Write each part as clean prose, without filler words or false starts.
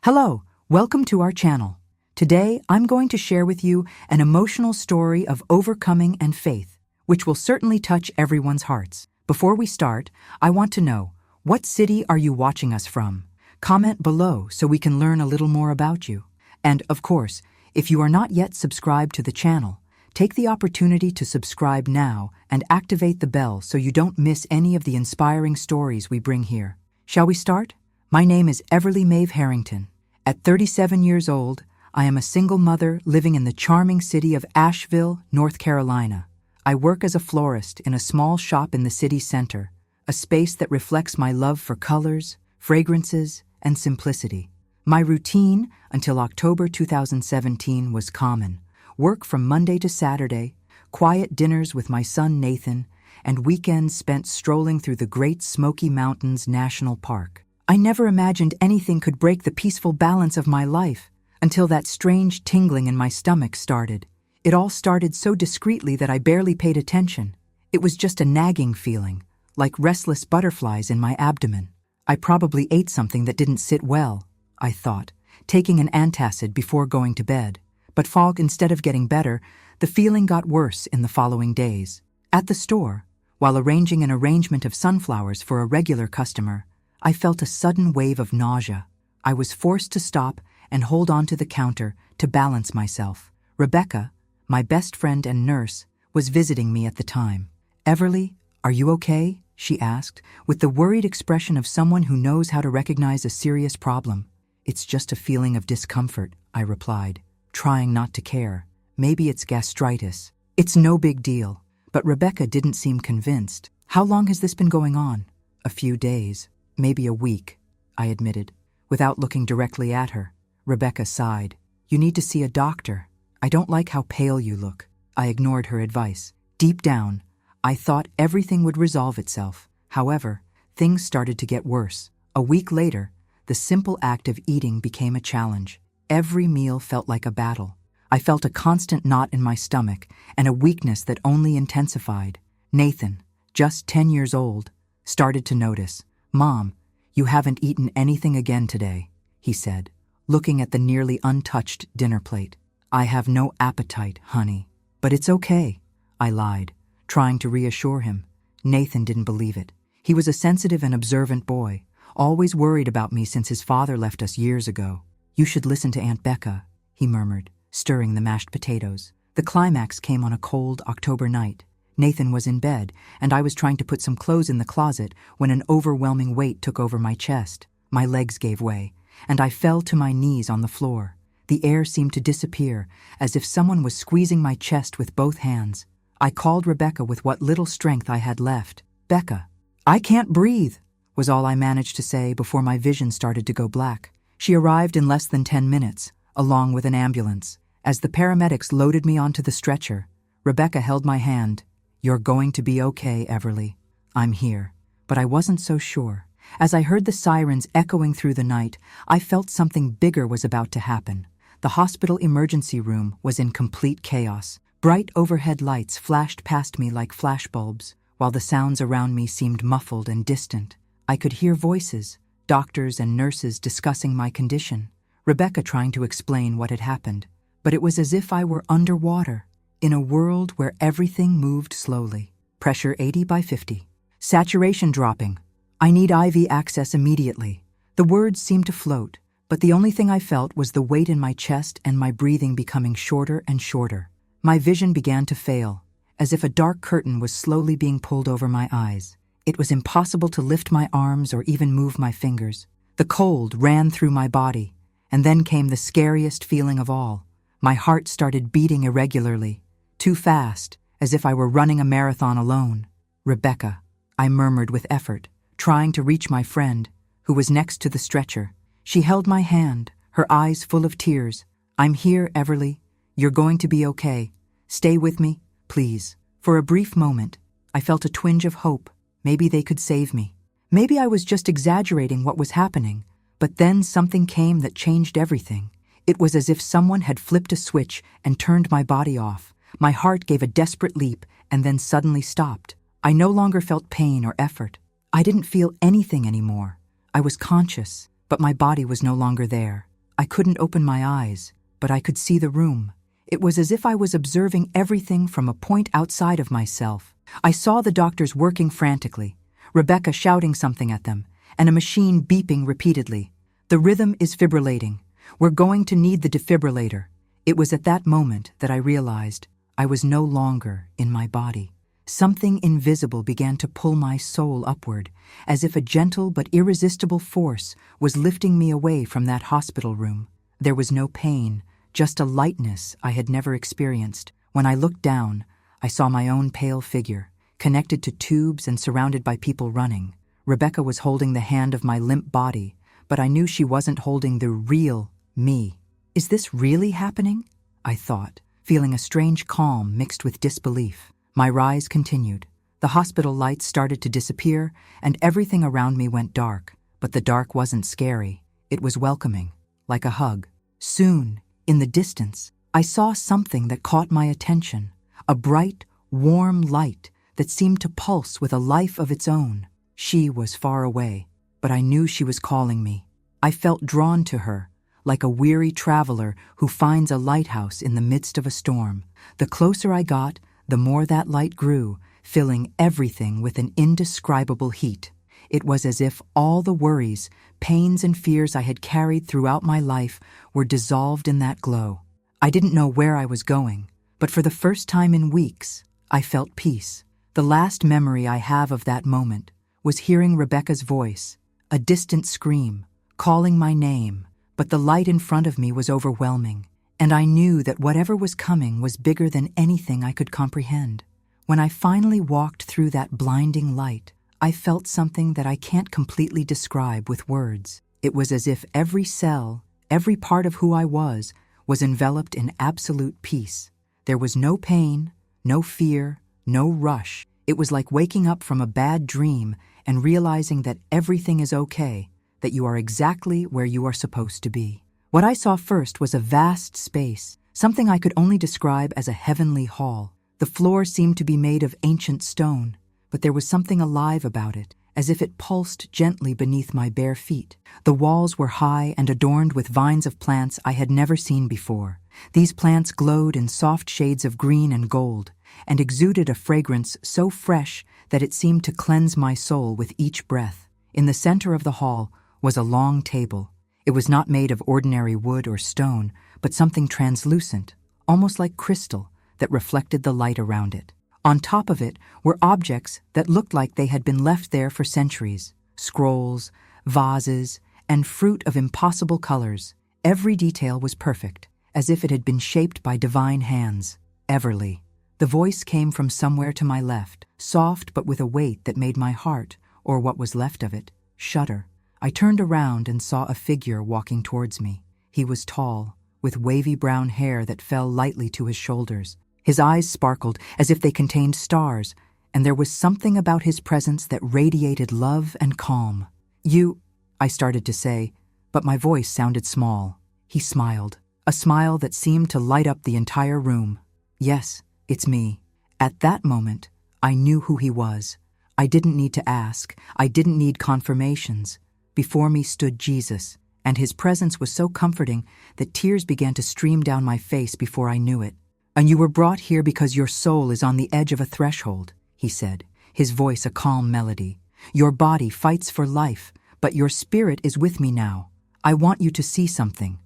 Hello, welcome to our channel. Today, I'm going to share with you an emotional story of overcoming and faith, which will certainly touch everyone's hearts. Before we start, I want to know, what city are you watching us from? Comment below so we can learn a little more about you. And, of course, if you are not yet subscribed to the channel, take the opportunity to subscribe now and activate the bell so you don't miss any of the inspiring stories we bring here. Shall we start? My name is Everly Maeve Harrington. At 37 years old, I am a single mother living in the charming city of Asheville, North Carolina. I work as a florist in a small shop in the city center, a space that reflects my love for colors, fragrances, and simplicity. My routine until October 2017 was common: work from Monday to Saturday, quiet dinners with my son Nathan, and weekends spent strolling through the Great Smoky Mountains National Park. I never imagined anything could break the peaceful balance of my life until that strange tingling in my stomach started. It all started so discreetly that I barely paid attention. It was just a nagging feeling, like restless butterflies in my abdomen. I probably ate something that didn't sit well, I thought, taking an antacid before going to bed. But instead of getting better, the feeling got worse in the following days. At the store, while arranging an arrangement of sunflowers for a regular customer, I felt a sudden wave of nausea. I was forced to stop and hold on to the counter to balance myself. Rebecca, my best friend and nurse, was visiting me at the time. "Everly, are you okay?" she asked, with the worried expression of someone who knows how to recognize a serious problem. "It's just a feeling of discomfort," I replied, trying not to care. "Maybe it's gastritis. It's no big deal." But Rebecca didn't seem convinced. "How long has this been going on?" "A few days. Maybe a week," I admitted, without looking directly at her. Rebecca sighed. "You need to see a doctor. I don't like how pale you look." I ignored her advice. Deep down, I thought everything would resolve itself. However, things started to get worse. A week later, the simple act of eating became a challenge. Every meal felt like a battle. I felt a constant knot in my stomach and a weakness that only intensified. Nathan, just 10 years old, started to notice. "Mom, you haven't eaten anything again today," he said, looking at the nearly untouched dinner plate. "I have no appetite, honey." "But it's okay," I lied, trying to reassure him. Nathan didn't believe it. He was a sensitive and observant boy, always worried about me since his father left us years ago. "You should listen to Aunt Becca," he murmured, stirring the mashed potatoes. The climax came on a cold October night. Nathan was in bed, and I was trying to put some clothes in the closet when an overwhelming weight took over my chest. My legs gave way, and I fell to my knees on the floor. The air seemed to disappear, as if someone was squeezing my chest with both hands. I called Rebecca with what little strength I had left. "Becca, I can't breathe," was all I managed to say before my vision started to go black. She arrived in less than 10 minutes, along with an ambulance. As the paramedics loaded me onto the stretcher, Rebecca held my hand. "You're going to be okay, Everly. I'm here." But I wasn't so sure. As I heard the sirens echoing through the night, I felt something bigger was about to happen. The hospital emergency room was in complete chaos. Bright overhead lights flashed past me like flashbulbs, while the sounds around me seemed muffled and distant. I could hear voices, doctors and nurses discussing my condition, Rebecca trying to explain what had happened. But it was as if I were underwater, in a world where everything moved slowly. Pressure 80 by 50. Saturation dropping. "I need IV access immediately." The words seemed to float, but the only thing I felt was the weight in my chest and my breathing becoming shorter and shorter. My vision began to fail, as if a dark curtain was slowly being pulled over my eyes. It was impossible to lift my arms or even move my fingers. The cold ran through my body, and then came the scariest feeling of all. My heart started beating irregularly, too fast, as if I were running a marathon alone. "Rebecca," I murmured with effort, trying to reach my friend, who was next to the stretcher. She held my hand, her eyes full of tears. "I'm here, Everly. You're going to be okay. Stay with me, please." For a brief moment, I felt a twinge of hope. Maybe they could save me. Maybe I was just exaggerating what was happening. But then something came that changed everything. It was as if someone had flipped a switch and turned my body off. My heart gave a desperate leap and then suddenly stopped. I no longer felt pain or effort. I didn't feel anything anymore. I was conscious, but my body was no longer there. I couldn't open my eyes, but I could see the room. It was as if I was observing everything from a point outside of myself. I saw the doctors working frantically, Rebecca shouting something at them, and a machine beeping repeatedly. The rhythm is fibrillating. We're going to need the defibrillator. It was at that moment that I realized I was no longer in my body. Something invisible began to pull my soul upward, as if a gentle but irresistible force was lifting me away from that hospital room. There was no pain, just a lightness I had never experienced. When I looked down, I saw my own pale figure, connected to tubes and surrounded by people running. Rebecca was holding the hand of my limp body, but I knew she wasn't holding the real me. Is this really happening? I thought, feeling a strange calm mixed with disbelief. My rise continued. The hospital lights started to disappear, and everything around me went dark. But the dark wasn't scary. It was welcoming, like a hug. Soon, in the distance, I saw something that caught my attention. A bright, warm light that seemed to pulse with a life of its own. She was far away, but I knew she was calling me. I felt drawn to her, like a weary traveler who finds a lighthouse in the midst of a storm. The closer I got, the more that light grew, filling everything with an indescribable heat. It was as if all the worries, pains, and fears I had carried throughout my life were dissolved in that glow. I didn't know where I was going, but for the first time in weeks, I felt peace. The last memory I have of that moment was hearing Rebecca's voice, a distant scream, calling my name, but the light in front of me was overwhelming, and I knew that whatever was coming was bigger than anything I could comprehend. When I finally walked through that blinding light, I felt something that I can't completely describe with words. It was as if every cell, every part of who I was enveloped in absolute peace. There was no pain, no fear, no rush. It was like waking up from a bad dream and realizing that everything is okay, that you are exactly where you are supposed to be. What I saw first was a vast space, something I could only describe as a heavenly hall. The floor seemed to be made of ancient stone, but there was something alive about it, as if it pulsed gently beneath my bare feet. The walls were high and adorned with vines of plants I had never seen before. These plants glowed in soft shades of green and gold, and exuded a fragrance so fresh that it seemed to cleanse my soul with each breath. In the center of the hall was a long table. It was not made of ordinary wood or stone, but something translucent, almost like crystal, that reflected the light around it. On top of it were objects that looked like they had been left there for centuries: scrolls, vases, and fruit of impossible colors. Every detail was perfect, as if it had been shaped by divine hands. Everly. The voice came from somewhere to my left, soft but with a weight that made my heart, or what was left of it, shudder. I turned around and saw a figure walking towards me. He was tall, with wavy brown hair that fell lightly to his shoulders. His eyes sparkled as if they contained stars, and there was something about his presence that radiated love and calm. "You," I started to say, but my voice sounded small. He smiled, a smile that seemed to light up the entire room. "Yes, it's me." At that moment, I knew who he was. I didn't need to ask. I didn't need confirmations. Before me stood Jesus, and his presence was so comforting that tears began to stream down my face before I knew it. "And you were brought here because your soul is on the edge of a threshold," he said, his voice a calm melody. "Your body fights for life, but your spirit is with me now. I want you to see something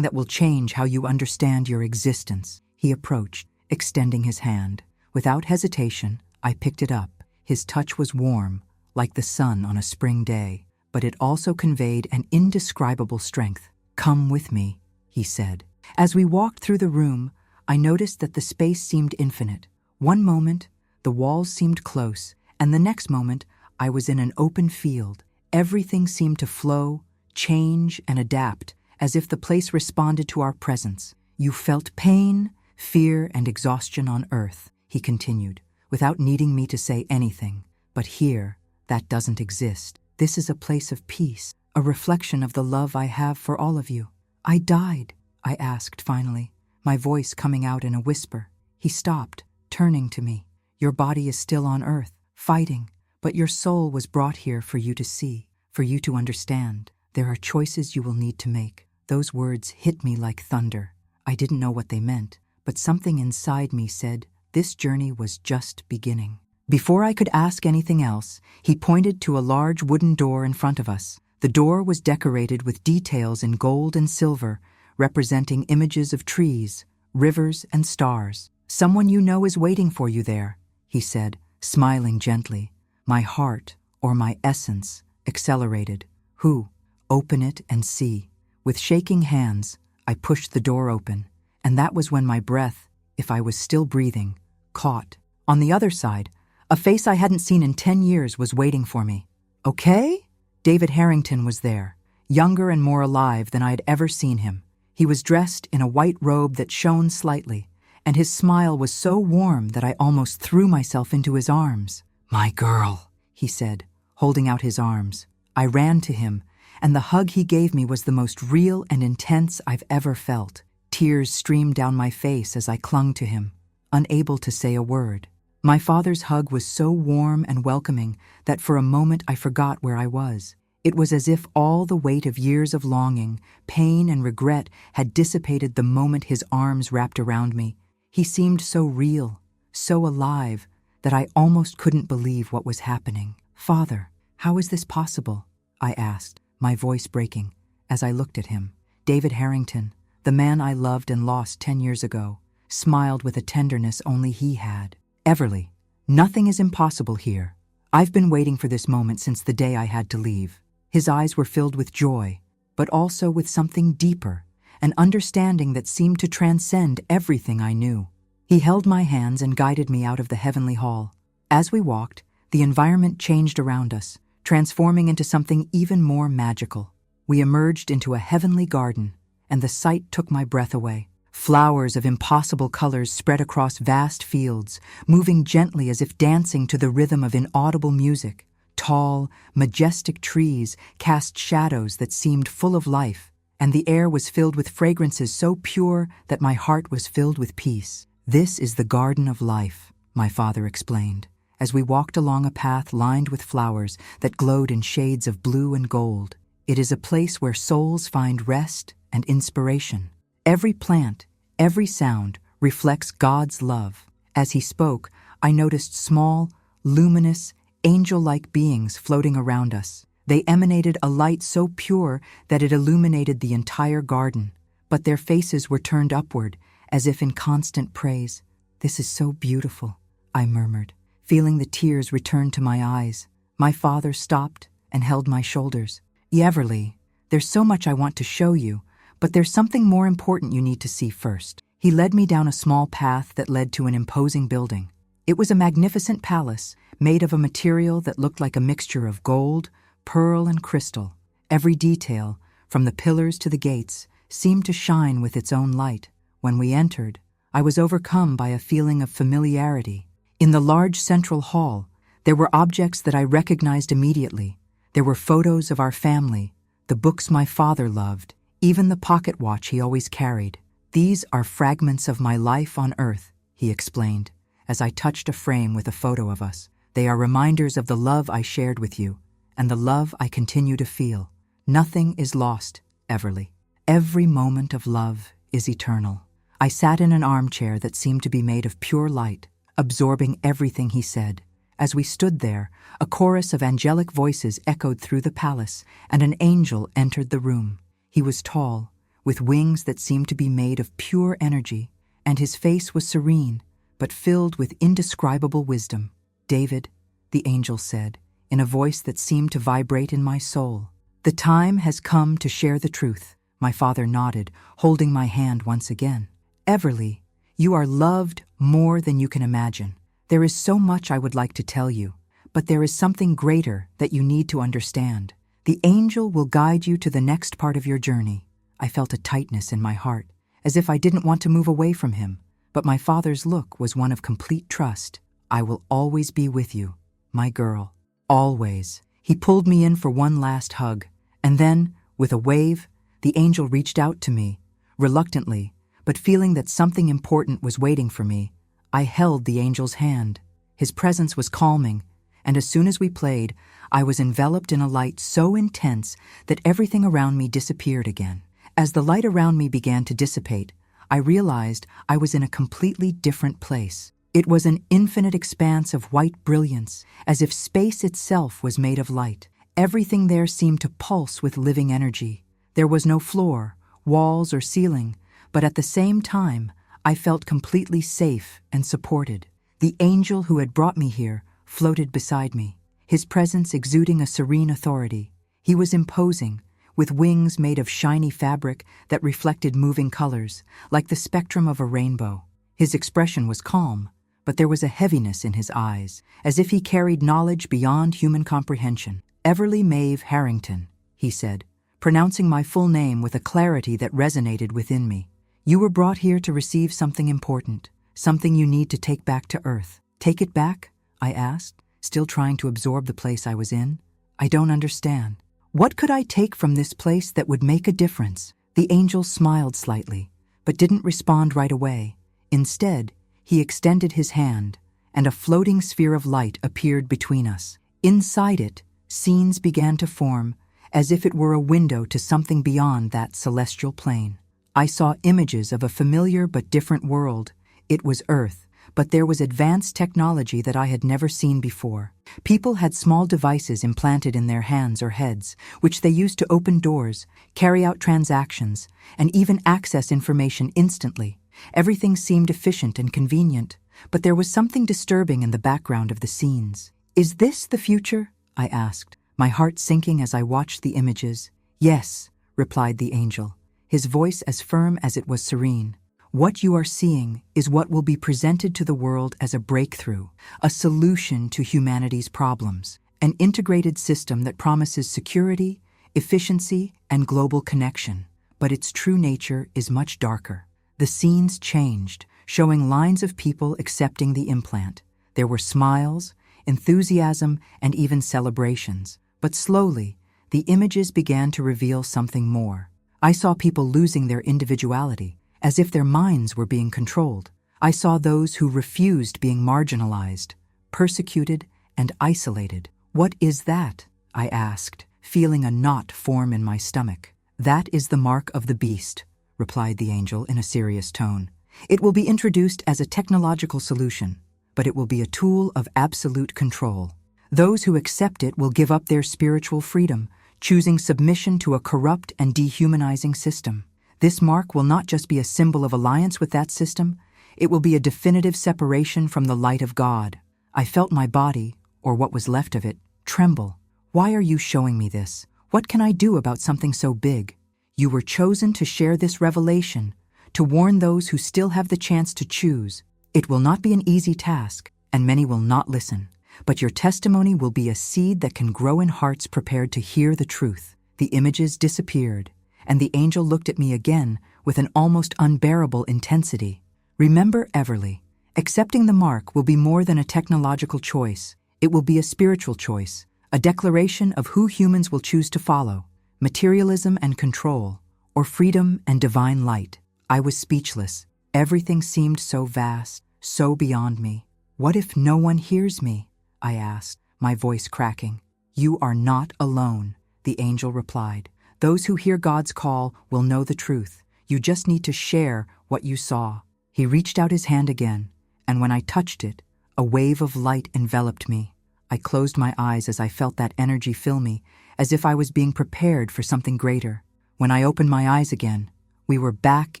that will change how you understand your existence." He approached, extending his hand. Without hesitation, I picked it up. His touch was warm, like the sun on a spring day, but it also conveyed an indescribable strength. "Come with me," he said. As we walked through the room, I noticed that the space seemed infinite. One moment, the walls seemed close, and the next moment, I was in an open field. Everything seemed to flow, change, and adapt, as if the place responded to our presence. "You felt pain, fear, and exhaustion on earth," he continued, without needing me to say anything. "But here, that doesn't exist. This is a place of peace, a reflection of the love I have for all of you." "I died?" I asked finally, my voice coming out in a whisper. He stopped, turning to me. "Your body is still on earth, fighting, but your soul was brought here for you to see, for you to understand. There are choices you will need to make. Those words hit me like thunder. I didn't know what they meant, but something inside me said this journey was just beginning. Before I could ask anything else, he pointed to a large wooden door in front of us. The door was decorated with details in gold and silver, representing images of trees, rivers, and stars. "Someone you know is waiting for you there," he said, smiling gently. My heart, or my essence, accelerated. "Who?" "Open it and see." With shaking hands, I pushed the door open, and that was when my breath, if I was still breathing, caught. On the other side, a face I hadn't seen in 10 years was waiting for me. "Okay?" David Harrington was there, younger and more alive than I had ever seen him. He was dressed in a white robe that shone slightly, and his smile was so warm that I almost threw myself into his arms. "My girl," he said, holding out his arms. I ran to him, and the hug he gave me was the most real and intense I've ever felt. Tears streamed down my face as I clung to him, unable to say a word. My father's hug was so warm and welcoming that for a moment I forgot where I was. It was as if all the weight of years of longing, pain, and regret had dissipated the moment his arms wrapped around me. He seemed so real, so alive, that I almost couldn't believe what was happening. "Father, how is this possible?" I asked, my voice breaking, as I looked at him. David Harrington, the man I loved and lost 10 years ago, smiled with a tenderness only he had. "Everly, nothing is impossible here. I've been waiting for this moment since the day I had to leave." His eyes were filled with joy, but also with something deeper, an understanding that seemed to transcend everything I knew. He held my hands and guided me out of the heavenly hall. As we walked, the environment changed around us, transforming into something even more magical. We emerged into a heavenly garden, and the sight took my breath away. Flowers of impossible colors spread across vast fields, moving gently as if dancing to the rhythm of inaudible music. Tall, majestic trees cast shadows that seemed full of life, and the air was filled with fragrances so pure that my heart was filled with peace. "This is the garden of life," my father explained, as we walked along a path lined with flowers that glowed in shades of blue and gold. "It is a place where souls find rest and inspiration. Every plant, every sound reflects God's love." As he spoke, I noticed small, luminous, angel-like beings floating around us. They emanated a light so pure that it illuminated the entire garden, but their faces were turned upward, as if in constant praise. "This is so beautiful," I murmured, feeling the tears return to my eyes. My father stopped and held my shoulders. "Everly, there's so much I want to show you, but there's something more important you need to see first." He led me down a small path that led to an imposing building. It was a magnificent palace, made of a material that looked like a mixture of gold, pearl, and crystal. Every detail, from the pillars to the gates, seemed to shine with its own light. When we entered, I was overcome by a feeling of familiarity. In the large central hall, there were objects that I recognized immediately. There were photos of our family, the books my father loved, even the pocket watch he always carried. "These are fragments of my life on Earth," he explained, as I touched a frame with a photo of us. "They are reminders of the love I shared with you, and the love I continue to feel. Nothing is lost, Everly. Every moment of love is eternal." I sat in an armchair that seemed to be made of pure light, absorbing everything he said. As we stood there, a chorus of angelic voices echoed through the palace, and an angel entered the room. He was tall, with wings that seemed to be made of pure energy, and his face was serene, but filled with indescribable wisdom. "David," the angel said, in a voice that seemed to vibrate in my soul, "the time has come to share the truth." My father nodded, holding my hand once again. "Everly, you are loved more than you can imagine. There is so much I would like to tell you, but there is something greater that you need to understand. The angel will guide you to the next part of your journey." I felt a tightness in my heart, as if I didn't want to move away from him, but my father's look was one of complete trust. "I will always be with you, my girl. Always." He pulled me in for one last hug, and then, with a wave, the angel reached out to me. Reluctantly, but feeling that something important was waiting for me, I held the angel's hand. His presence was calming, and as soon as we played, I was enveloped in a light so intense that everything around me disappeared again. As the light around me began to dissipate, I realized I was in a completely different place. It was an infinite expanse of white brilliance, as if space itself was made of light. Everything there seemed to pulse with living energy. There was no floor, walls, or ceiling, but at the same time, I felt completely safe and supported. The angel who had brought me here floated beside me, his presence exuding a serene authority. He was imposing, with wings made of shiny fabric that reflected moving colors, like the spectrum of a rainbow. His expression was calm, but there was a heaviness in his eyes, as if he carried knowledge beyond human comprehension. "Everly Maeve Harrington," he said, pronouncing my full name with a clarity that resonated within me. "You were brought here to receive something important, something you need to take back to Earth." "Take it back?" I asked, still trying to absorb the place I was in. "I don't understand. What could I take from this place that would make a difference?" The angel smiled slightly, but didn't respond right away. Instead, he extended his hand, and a floating sphere of light appeared between us. Inside it, scenes began to form, as if it were a window to something beyond that celestial plane. I saw images of a familiar but different world. It was Earth, but there was advanced technology that I had never seen before. People had small devices implanted in their hands or heads, which they used to open doors, carry out transactions, and even access information instantly. Everything seemed efficient and convenient, but there was something disturbing in the background of the scenes. "Is this the future?" I asked, my heart sinking as I watched the images. "Yes," replied the angel, his voice as firm as it was serene. "What you are seeing is what will be presented to the world as a breakthrough, a solution to humanity's problems, an integrated system that promises security, efficiency, and global connection. But its true nature is much darker." The scenes changed, showing lines of people accepting the implant. There were smiles, enthusiasm, and even celebrations. But slowly, the images began to reveal something more. I saw people losing their individuality, as if their minds were being controlled. I saw those who refused being marginalized, persecuted, and isolated. "What is that?" I asked, feeling a knot form in my stomach. "That is the mark of the beast," replied the angel in a serious tone. "It will be introduced as a technological solution, but it will be a tool of absolute control. Those who accept it will give up their spiritual freedom, choosing submission to a corrupt and dehumanizing system. This mark will not just be a symbol of alliance with that system, it will be a definitive separation from the light of God." I felt my body, or what was left of it, tremble. "Why are you showing me this? What can I do about something so big?" "You were chosen to share this revelation, to warn those who still have the chance to choose. It will not be an easy task, and many will not listen. But your testimony will be a seed that can grow in hearts prepared to hear the truth." The images disappeared, and the angel looked at me again with an almost unbearable intensity. "Remember, Everly, accepting the mark will be more than a technological choice. It will be a spiritual choice, a declaration of who humans will choose to follow, materialism and control, or freedom and divine light." I was speechless. Everything seemed so vast, so beyond me. "What if no one hears me?" I asked, my voice cracking. "You are not alone," the angel replied. "Those who hear God's call will know the truth. You just need to share what you saw." He reached out his hand again, and when I touched it, a wave of light enveloped me. I closed my eyes as I felt that energy fill me, as if I was being prepared for something greater. When I opened my eyes again, we were back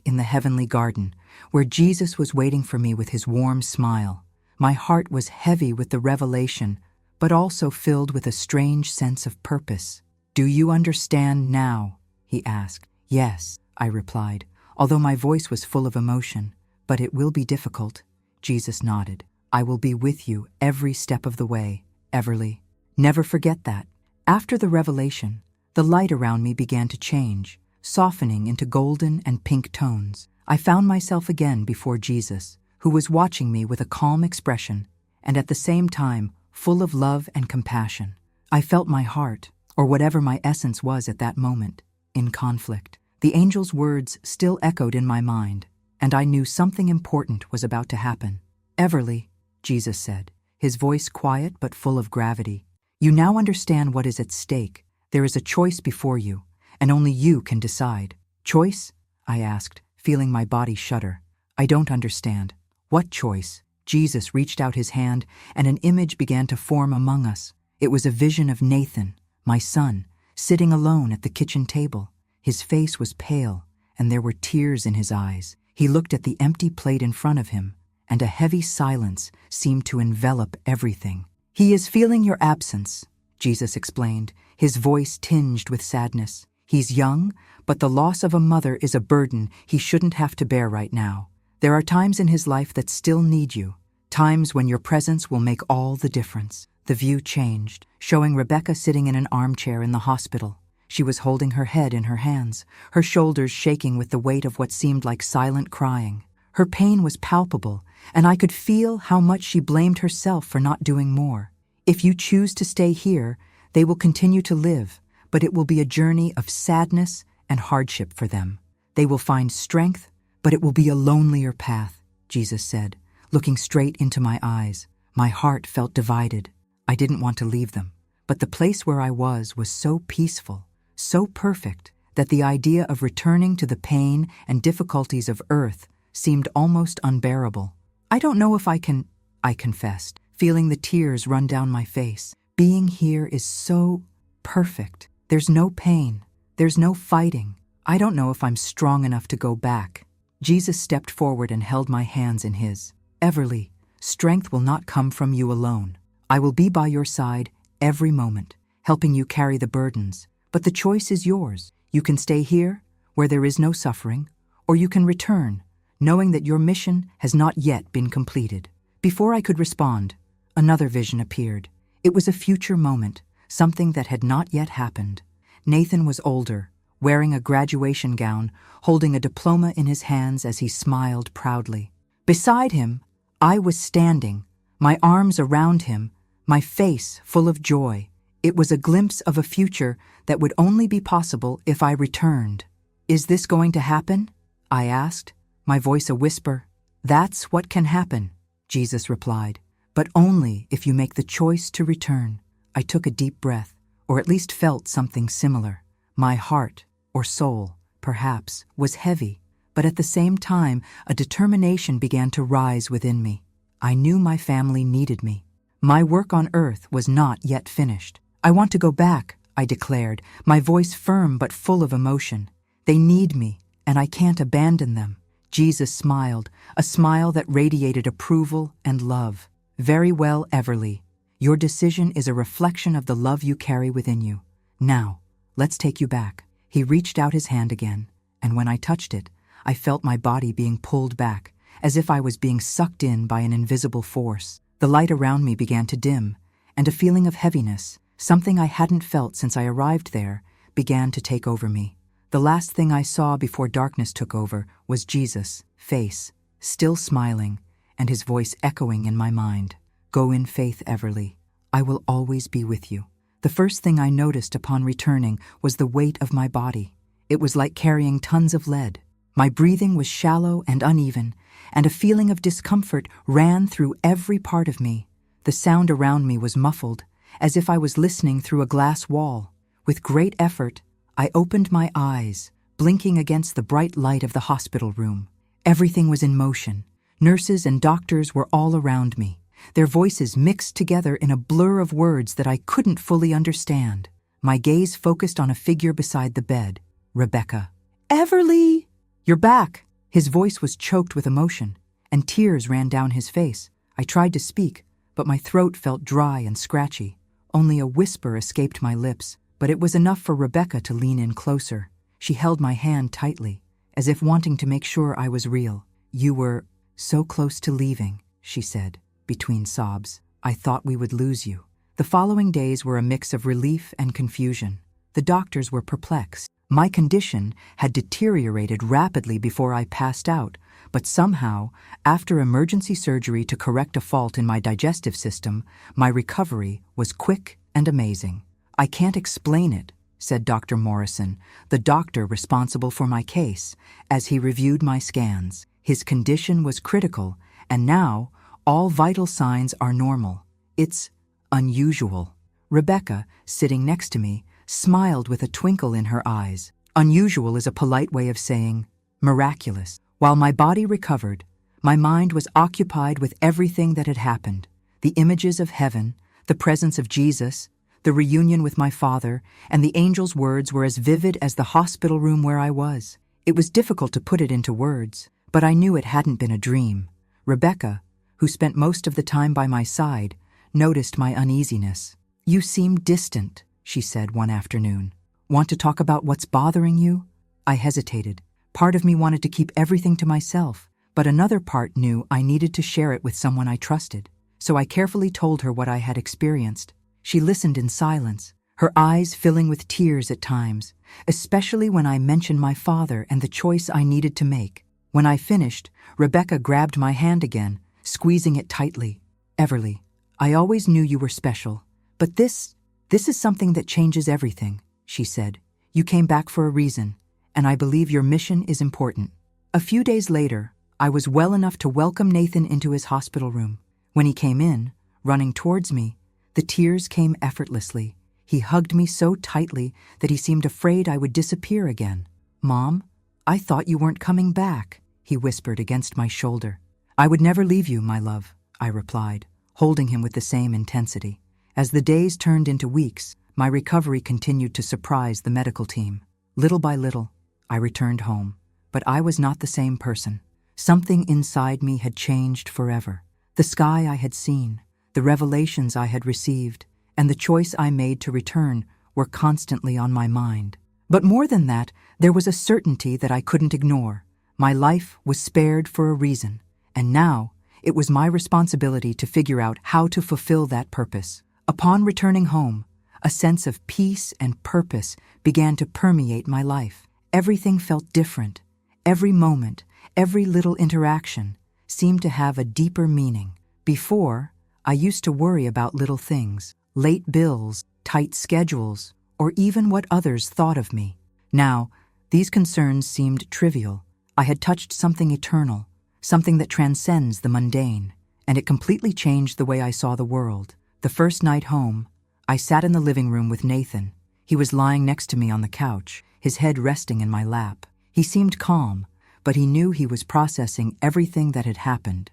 in the heavenly garden, where Jesus was waiting for me with his warm smile. My heart was heavy with the revelation, but also filled with a strange sense of purpose. "Do you understand now?" he asked. "Yes," I replied, although my voice was full of emotion. "But it will be difficult." Jesus nodded. "I will be with you every step of the way, Everly. Never forget that." After the revelation, the light around me began to change, softening into golden and pink tones. I found myself again before Jesus, who was watching me with a calm expression and at the same time full of love and compassion. I felt my heart, or whatever my essence was at that moment, in conflict. The angel's words still echoed in my mind, and I knew something important was about to happen. "Everly," Jesus said, his voice quiet but full of gravity, "you now understand what is at stake. There is a choice before you, and only you can decide. Choice? I asked, feeling my body shudder. I don't understand. What choice? Jesus reached out his hand, and an image began to form among us. It was a vision of Nathan, my son, sitting alone at the kitchen table. His face was pale, and there were tears in his eyes. He looked at the empty plate in front of him, and a heavy silence seemed to envelop everything. He is feeling your absence, Jesus explained, his voice tinged with sadness. He's young, but the loss of a mother is a burden he shouldn't have to bear right now. There are times in his life that still need you, times when your presence will make all the difference. The view changed, showing Rebecca sitting in an armchair in the hospital. She was holding her head in her hands, her shoulders shaking with the weight of what seemed like silent crying. Her pain was palpable, and I could feel how much she blamed herself for not doing more. If you choose to stay here, they will continue to live, but it will be a journey of sadness and hardship for them. They will find strength, but it will be a lonelier path, Jesus said, looking straight into my eyes. My heart felt divided. I didn't want to leave them, but the place where I was so peaceful, so perfect, that the idea of returning to the pain and difficulties of earth seemed almost unbearable. I don't know if I can, I confessed, feeling the tears run down my face. Being here is so perfect. There's no pain. There's no fighting. I don't know if I'm strong enough to go back. Jesus stepped forward and held my hands in his. Everly, strength will not come from you alone. I will be by your side every moment, helping you carry the burdens. But the choice is yours. You can stay here, where there is no suffering, or you can return, knowing that your mission has not yet been completed. Before I could respond, another vision appeared. It was a future moment, something that had not yet happened. Nathan was older, wearing a graduation gown, holding a diploma in his hands as he smiled proudly. Beside him, I was standing, my arms around him, my face full of joy. It was a glimpse of a future that would only be possible if I returned. Is this going to happen? I asked, my voice a whisper. That's what can happen, Jesus replied, but only if you make the choice to return. I took a deep breath, or at least felt something similar. My heart, or soul, perhaps, was heavy, but at the same time, a determination began to rise within me. I knew my family needed me. My work on earth was not yet finished. I want to go back, I declared, my voice firm but full of emotion. They need me, and I can't abandon them. Jesus smiled, a smile that radiated approval and love. Very well, Everly. Your decision is a reflection of the love you carry within you. Now, let's take you back. He reached out his hand again, and when I touched it, I felt my body being pulled back, as if I was being sucked in by an invisible force. The light around me began to dim, and a feeling of heaviness, something I hadn't felt since I arrived there, began to take over me. The last thing I saw before darkness took over was Jesus' face, still smiling, and his voice echoing in my mind. Go in faith, Everly. I will always be with you. The first thing I noticed upon returning was the weight of my body. It was like carrying tons of lead. My breathing was shallow and uneven, and a feeling of discomfort ran through every part of me. The sound around me was muffled, as if I was listening through a glass wall. With great effort, I opened my eyes, blinking against the bright light of the hospital room. Everything was in motion. Nurses and doctors were all around me, their voices mixed together in a blur of words that I couldn't fully understand. My gaze focused on a figure beside the bed, Rebecca. Everly! You're back! His voice was choked with emotion, and tears ran down his face. I tried to speak, but my throat felt dry and scratchy. Only a whisper escaped my lips, but it was enough for Rebecca to lean in closer. She held my hand tightly, as if wanting to make sure I was real. You were so close to leaving, she said, between sobs. I thought we would lose you. The following days were a mix of relief and confusion. The doctors were perplexed. My condition had deteriorated rapidly before I passed out, but somehow, after emergency surgery to correct a fault in my digestive system, my recovery was quick and amazing. I can't explain it, said Dr. Morrison, the doctor responsible for my case, as he reviewed my scans. His condition was critical, and now all vital signs are normal. It's unusual. Rebecca, sitting next to me, smiled with a twinkle in her eyes. Unusual is a polite way of saying miraculous. While my body recovered, my mind was occupied with everything that had happened: the images of heaven, the presence of Jesus, the reunion with my father, and the angel's words were as vivid as the hospital room where I was. It was difficult to put it into words, but I knew it hadn't been a dream. Rebecca, who spent most of the time by my side, noticed my uneasiness. "You seem distant," she said one afternoon. "Want to talk about what's bothering you?" I hesitated. Part of me wanted to keep everything to myself, but another part knew I needed to share it with someone I trusted. So I carefully told her what I had experienced. She listened in silence, her eyes filling with tears at times, especially when I mentioned my father and the choice I needed to make. When I finished, Rebecca grabbed my hand again, squeezing it tightly. "Everly, I always knew you were special, but this is something that changes everything," she said. "You came back for a reason, and I believe your mission is important." A few days later, I was well enough to welcome Nathan into his hospital room. When he came in, running towards me, the tears came effortlessly. He hugged me so tightly that he seemed afraid I would disappear again. "Mom, I thought you weren't coming back," he whispered against my shoulder. "I would never leave you, my love," I replied, holding him with the same intensity. As the days turned into weeks, my recovery continued to surprise the medical team. Little by little, I returned home, but I was not the same person. Something inside me had changed forever. The sky I had seen, the revelations I had received, and the choice I made to return were constantly on my mind. But more than that, there was a certainty that I couldn't ignore. My life was spared for a reason, and now it was my responsibility to figure out how to fulfill that purpose. Upon returning home, a sense of peace and purpose began to permeate my life. Everything felt different. Every moment, every little interaction seemed to have a deeper meaning. Before, I used to worry about little things, late bills, tight schedules, or even what others thought of me. Now, these concerns seemed trivial. I had touched something eternal, something that transcends the mundane, and it completely changed the way I saw the world. The first night home, I sat in the living room with Nathan. He was lying next to me on the couch, his head resting in my lap. He seemed calm, but he knew he was processing everything that had happened.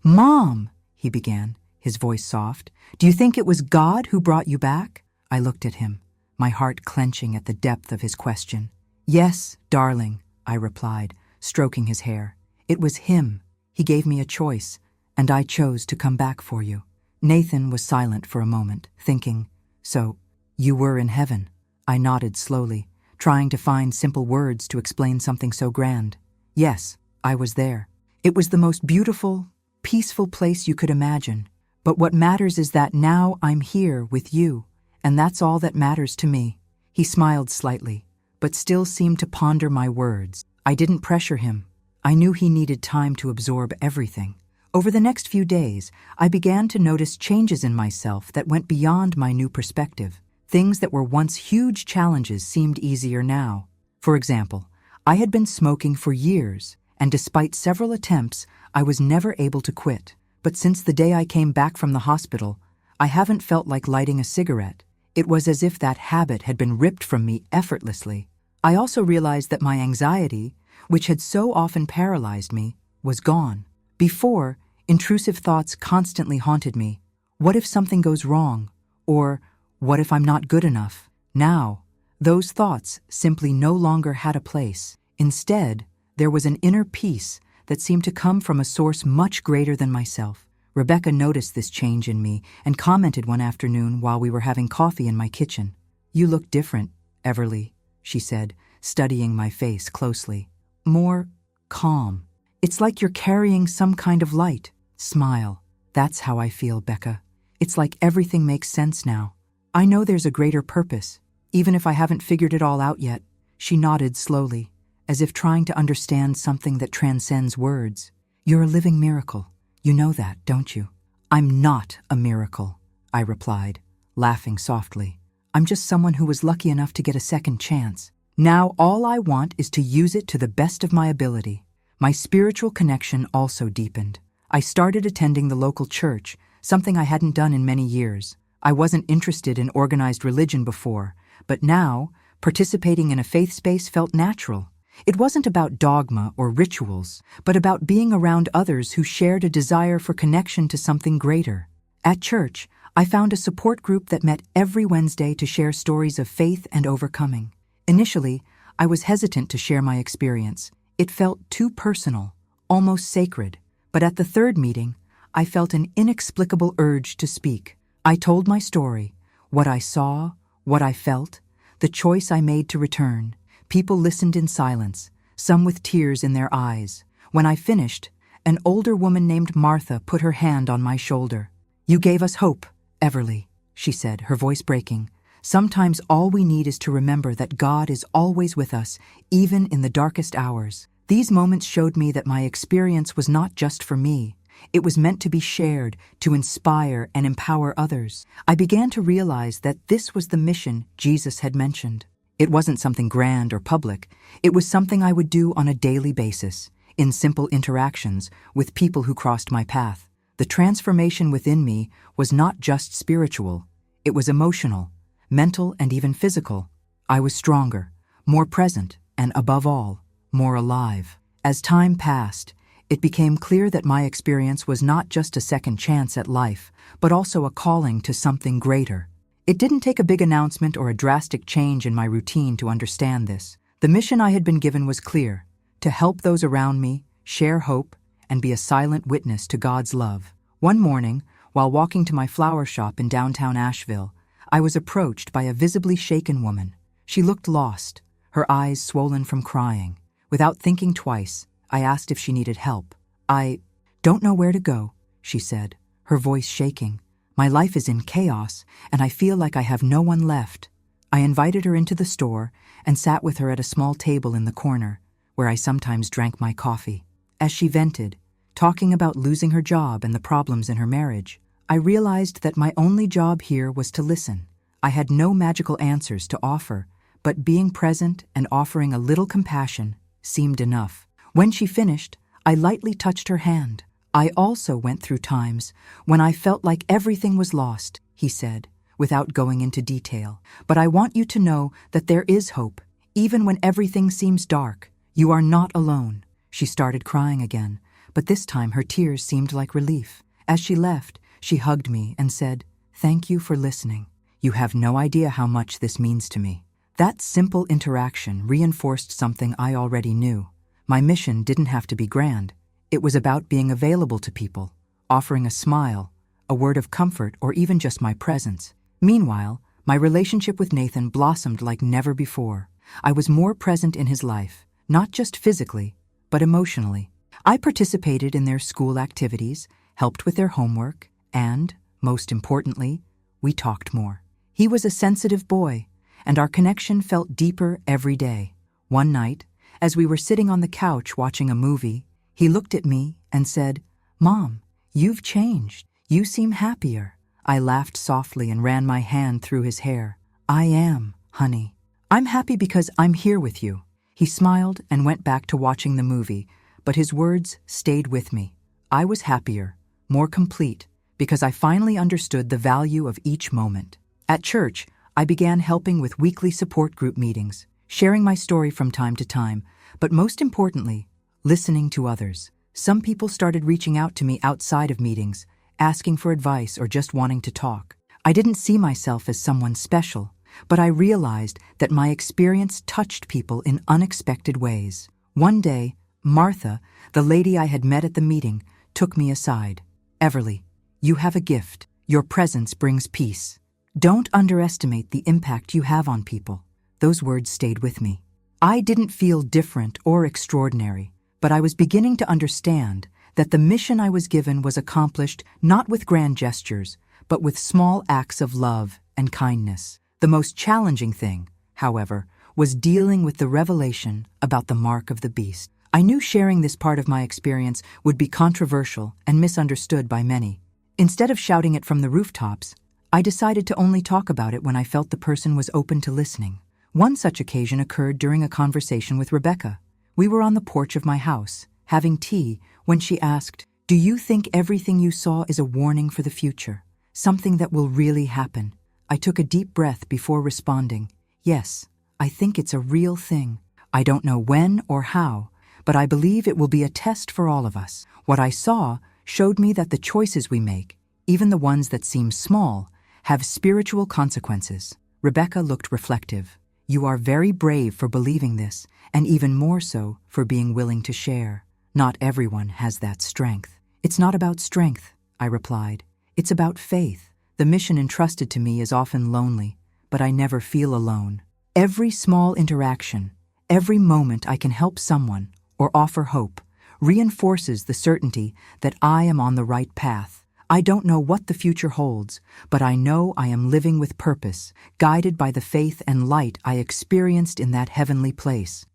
"Mom," he began, his voice soft, "do you think it was God who brought you back?" I looked at him, my heart clenching at the depth of his question. "Yes, darling," I replied, stroking his hair. "It was him. He gave me a choice, and I chose to come back for you." Nathan was silent for a moment, thinking, "So, you were in heaven?" I nodded slowly, trying to find simple words to explain something so grand. "Yes, I was there. It was the most beautiful, peaceful place you could imagine. But what matters is that now I'm here with you, and that's all that matters to me." He smiled slightly, but still seemed to ponder my words. I didn't pressure him. I knew he needed time to absorb everything. Over the next few days, I began to notice changes in myself that went beyond my new perspective. Things that were once huge challenges seemed easier now. For example, I had been smoking for years, and despite several attempts, I was never able to quit. But since the day I came back from the hospital, I haven't felt like lighting a cigarette. It was as if that habit had been ripped from me effortlessly. I also realized that my anxiety, which had so often paralyzed me, was gone. Before, intrusive thoughts constantly haunted me. What if something goes wrong? Or, what if I'm not good enough? Now, those thoughts simply no longer had a place. Instead, there was an inner peace that seemed to come from a source much greater than myself. Rebecca noticed this change in me and commented one afternoon while we were having coffee in my kitchen. "You look different, Everly," she said, studying my face closely. "More calm. It's like you're carrying some kind of light." "Smile. That's how I feel, Becca. It's like everything makes sense now. I know there's a greater purpose, even if I haven't figured it all out yet." She nodded slowly, as if trying to understand something that transcends words. "You're a living miracle. You know that, don't you?" "I'm not a miracle," I replied, laughing softly. "I'm just someone who was lucky enough to get a second chance. Now all I want is to use it to the best of my ability." My spiritual connection also deepened. I started attending the local church, something I hadn't done in many years. I wasn't interested in organized religion before, but now, Participating in a faith space felt natural. It wasn't about dogma or rituals, but about being around others who shared a desire for connection to something greater. At church, I found a support group that met every Wednesday to share stories of faith and overcoming. Initially, I was hesitant to share my experience. It felt too personal, almost sacred. But at the third meeting, I felt an inexplicable urge to speak. I told my story, what I saw, what I felt, the choice I made to return. People listened in silence, some with tears in their eyes. When I finished, an older woman named Martha put her hand on my shoulder. "You gave us hope, Everly," she said, her voice breaking. "Sometimes all we need is to remember that God is always with us, even in the darkest hours." These moments showed me that my experience was not just for me. It was meant to be shared, to inspire and empower others. I began to realize that this was the mission Jesus had mentioned. It wasn't something grand or public. It was something I would do on a daily basis, in simple interactions with people who crossed my path. The transformation within me was not just spiritual. It was emotional, mental, and even physical. I was stronger, more present, and above all, more alive. As time passed, it became clear that my experience was not just a second chance at life, but also a calling to something greater. It didn't take a big announcement or a drastic change in my routine to understand this. The mission I had been given was clear: to help those around me, share hope, and be a silent witness to God's love. One morning, while walking to my flower shop in downtown Asheville, I was approached by a visibly shaken woman. She looked lost, her eyes swollen from crying. Without thinking twice, I asked if she needed help. "I don't know where to go," she said, her voice shaking. "My life is in chaos, and I feel like I have no one left." I invited her into the store and sat with her at a small table in the corner, where I sometimes drank my coffee. As she vented, talking about losing her job and the problems in her marriage, I realized that my only job here was to listen. I had no magical answers to offer, but being present and offering a little compassion seemed enough. When she finished, I lightly touched her hand. "I also went through times when I felt like everything was lost," he said, without going into detail. "But I want you to know that there is hope, even when everything seems dark. You are not alone." She started crying again, but this time her tears seemed like relief. As she left, she hugged me and said, "Thank you for listening. You have no idea how much this means to me." That simple interaction reinforced something I already knew. My mission didn't have to be grand. It was about being available to people, offering a smile, a word of comfort, or even just my presence. Meanwhile, my relationship with Nathan blossomed like never before. I was more present in his life, not just physically, but emotionally. I participated in their school activities, helped with their homework, and, most importantly, we talked more. He was a sensitive boy, and our connection felt deeper every day. One night, as we were sitting on the couch watching a movie, he looked at me and said, "Mom, you've changed. You seem happier." I laughed softly and ran my hand through his hair. "I am, honey. I'm happy because I'm here with you." He smiled and went back to watching the movie, but his words stayed with me. I was happier, more complete, because I finally understood the value of each moment. At church, I began helping with weekly support group meetings, sharing my story from time to time, but most importantly, listening to others. Some people started reaching out to me outside of meetings, asking for advice or just wanting to talk. I didn't see myself as someone special, but I realized that my experience touched people in unexpected ways. One day, Martha, the lady I had met at the meeting, took me aside. "Everly, you have a gift. Your presence brings peace. Don't underestimate the impact you have on people." Those words stayed with me. I didn't feel different or extraordinary, but I was beginning to understand that the mission I was given was accomplished not with grand gestures, but with small acts of love and kindness. The most challenging thing, however, was dealing with the revelation about the mark of the beast. I knew sharing this part of my experience would be controversial and misunderstood by many. Instead of shouting it from the rooftops, I decided to only talk about it when I felt the person was open to listening. One such occasion occurred during a conversation with Rebecca. We were on the porch of my house, having tea, when she asked, "Do you think everything you saw is a warning for the future? Something that will really happen?" I took a deep breath before responding, "Yes, I think it's a real thing. I don't know when or how, but I believe it will be a test for all of us. What I saw showed me that the choices we make, even the ones that seem small, have spiritual consequences. Rebecca looked reflective. You are very brave for believing this, and even more so for being willing to share. Not everyone has that strength. It's not about strength, I replied. It's about faith. The mission entrusted to me is often lonely, but I never feel alone. Every small interaction, every moment I can help someone or offer hope, reinforces the certainty that I am on the right path. I don't know what the future holds, but I know I am living with purpose, guided by the faith and light I experienced in that heavenly place.